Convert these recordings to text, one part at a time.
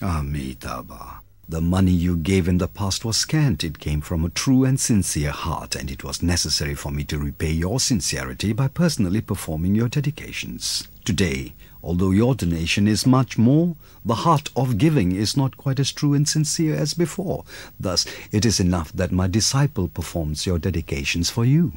Amitabha, the money you gave in the past was scant. It came from a true and sincere heart, and it was necessary for me to repay your sincerity by personally performing your dedications. Today, although your donation is much more, the heart of giving is not quite as true and sincere as before. Thus, it is enough that my disciple performs your dedications for you.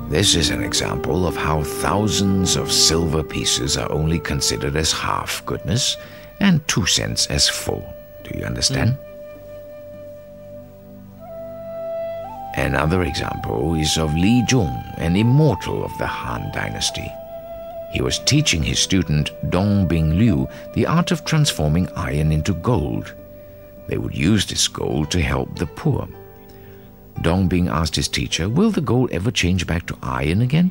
This is an example of how thousands of silver pieces are only considered as half goodness and 2 cents as full. Do you understand? Another example is of Li Zhong, an immortal of the Han dynasty. He was teaching his student Dongbing Liu the art of transforming iron into gold. They would use this gold to help the poor. Dongbing asked his teacher, "Will the gold ever change back to iron again?"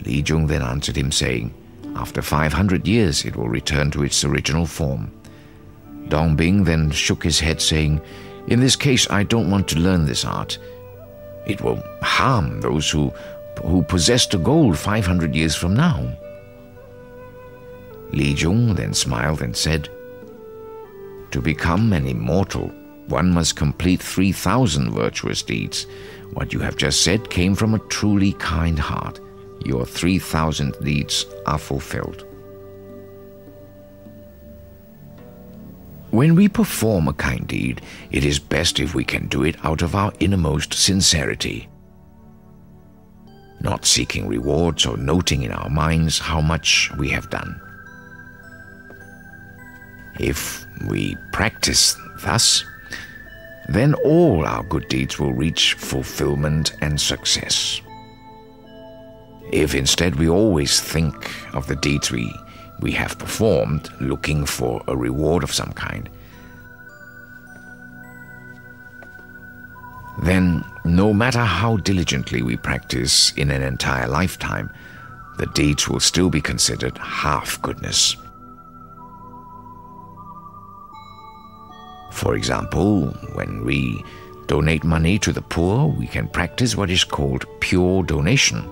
Li Zhong then answered him saying, "After 500 years it will return to its original form." Dongbing then shook his head saying, "In this case I don't want to learn this art. It will harm those who possess the gold 500 years from now." Li Zhong then smiled and said, "To become an immortal, one must complete 3,000 virtuous deeds. What you have just said came from a truly kind heart. Your 3,000 deeds are fulfilled." When we perform a kind deed, it is best if we can do it out of our innermost sincerity, not seeking rewards or noting in our minds how much we have done. If we practice thus, then all our good deeds will reach fulfillment and success. If instead we always think of the deeds we have performed, looking for a reward of some kind, then no matter how diligently we practice in an entire lifetime, the deeds will still be considered half goodness. For example, when we donate money to the poor, we can practice what is called pure donation.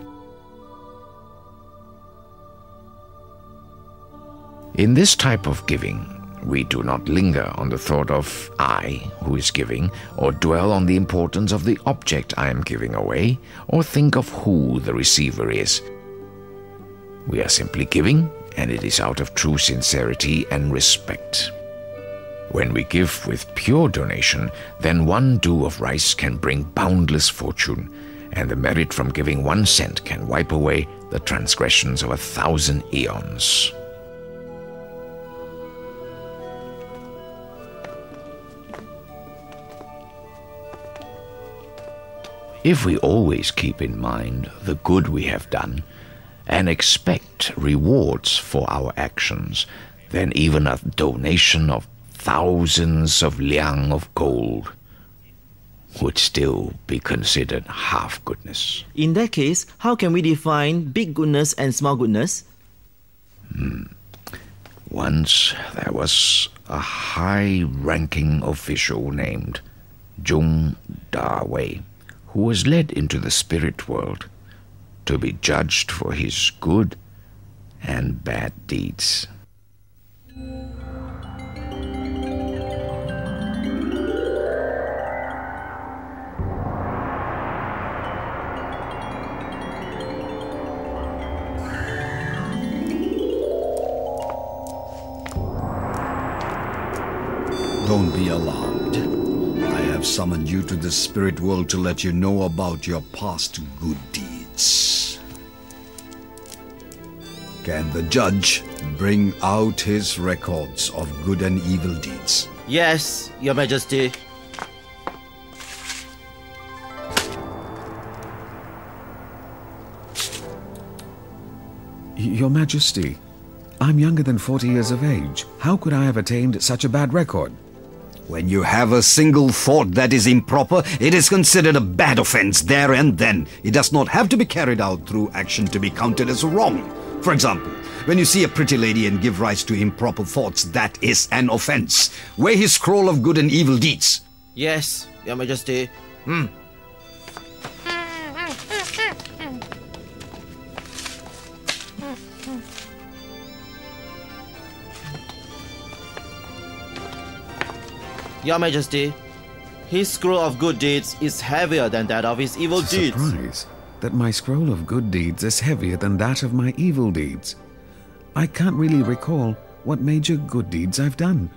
In this type of giving, we do not linger on the thought of I, who is giving, or dwell on the importance of the object I am giving away, or think of who the receiver is. We are simply giving, and it is out of true sincerity and respect. When we give with pure donation, then 1 dew of rice can bring boundless fortune, and the merit from giving 1 cent can wipe away the transgressions of 1,000 eons. If we always keep in mind the good we have done and expect rewards for our actions, then even a donation of thousands of liang of gold would still be considered half goodness. In that case, how can we define big goodness and small goodness? Once there was a high-ranking official named Zhong Da-wei, who was led into the spirit world to be judged for his good and bad deeds. Don't be alarmed. I have summoned you to the spirit world to let you know about your past good deeds. Can the judge bring out his records of good and evil deeds? Yes, Your Majesty. Your Majesty, I'm younger than 40 years of age. How could I have attained such a bad record? When you have a single thought that is improper, it is considered a bad offense there and then. It does not have to be carried out through action to be counted as wrong. For example, when you see a pretty lady and give rise to improper thoughts, that is an offense. Weigh his scroll of good and evil deeds. Yes, Your Majesty. Your Majesty, his scroll of good deeds is heavier than that of his evil It's a deeds. surprise that my scroll of good deeds is heavier than that of my evil deeds. I can't really recall what major good deeds I've done.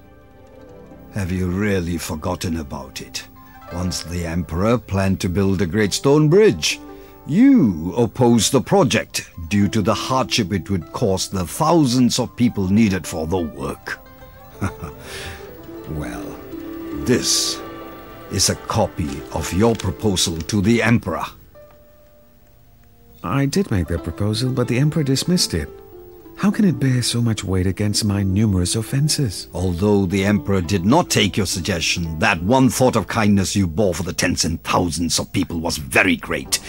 Have you really forgotten about it? Once the Emperor planned to build a great stone bridge. You opposed the project due to the hardship it would cause the thousands of people needed for the work. Well, this is a copy of your proposal to the Emperor. I did make that proposal, but the Emperor dismissed it. How can it bear so much weight against my numerous offenses? Although the Emperor did not take your suggestion, that one thought of kindness you bore for the tens and thousands of people was very great.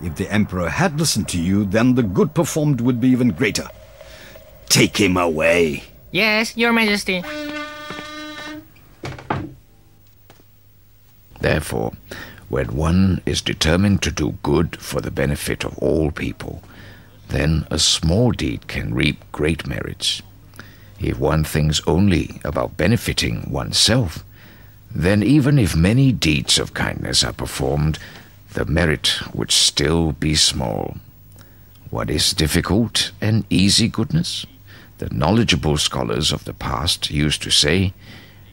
If the Emperor had listened to you, then the good performed would be even greater. Take him away. Yes, Your Majesty. Therefore, when one is determined to do good for the benefit of all people, then a small deed can reap great merits. If one thinks only about benefiting oneself, then even if many deeds of kindness are performed, the merit would still be small. What is difficult and easy goodness? The knowledgeable scholars of the past used to say,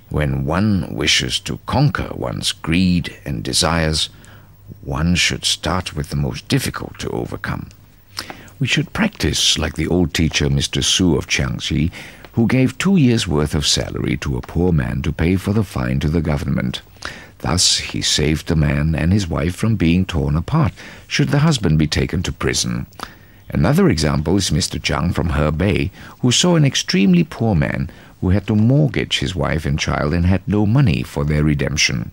when one wishes to conquer one's greed and desires, one should start with the most difficult to overcome. We should practice like the old teacher Mr. Su of Jiangxi, who gave 2 years' worth of salary to a poor man to pay for the fine to the government. Thus he saved the man and his wife from being torn apart, should the husband be taken to prison. Another example is Mr. Zhang from Hebei, who saw an extremely poor man who had to mortgage his wife and child and had no money for their redemption.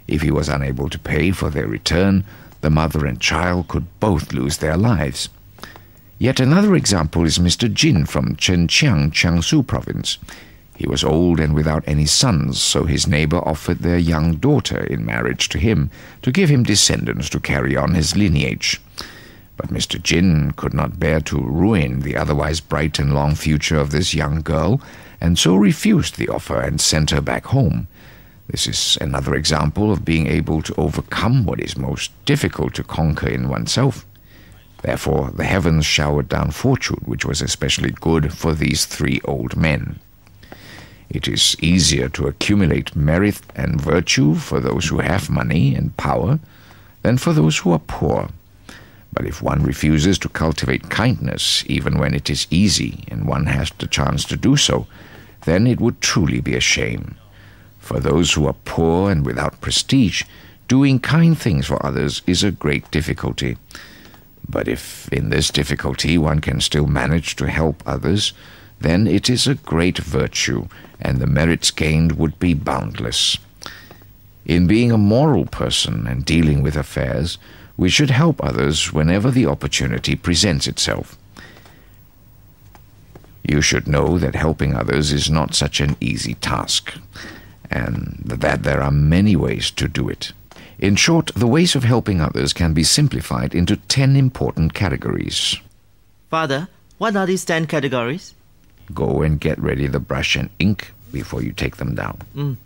If he was unable to pay for their return, the mother and child could both lose their lives. Yet another example is Mr. Jin from Chenqiang, Jiangsu province. He was old and without any sons, so his neighbor offered their young daughter in marriage to him to give him descendants to carry on his lineage. But Mr. Jin could not bear to ruin the otherwise bright and long future of this young girl, and so refused the offer and sent her back home. This is another example of being able to overcome what is most difficult to conquer in oneself. Therefore, the heavens showered down fortune, which was especially good for these 3 old men. It is easier to accumulate merit and virtue for those who have money and power than for those who are poor. But if one refuses to cultivate kindness, even when it is easy and one has the chance to do so, then it would truly be a shame. For those who are poor and without prestige, doing kind things for others is a great difficulty. But if in this difficulty one can still manage to help others, then it is a great virtue, and the merits gained would be boundless. In being a moral person and dealing with affairs, we should help others whenever the opportunity presents itself. You should know that helping others is not such an easy task, and that there are many ways to do it. In short, the ways of helping others can be simplified into 10 important categories. Father, what are these 10 categories? Go and get ready the brush and ink before you take them down.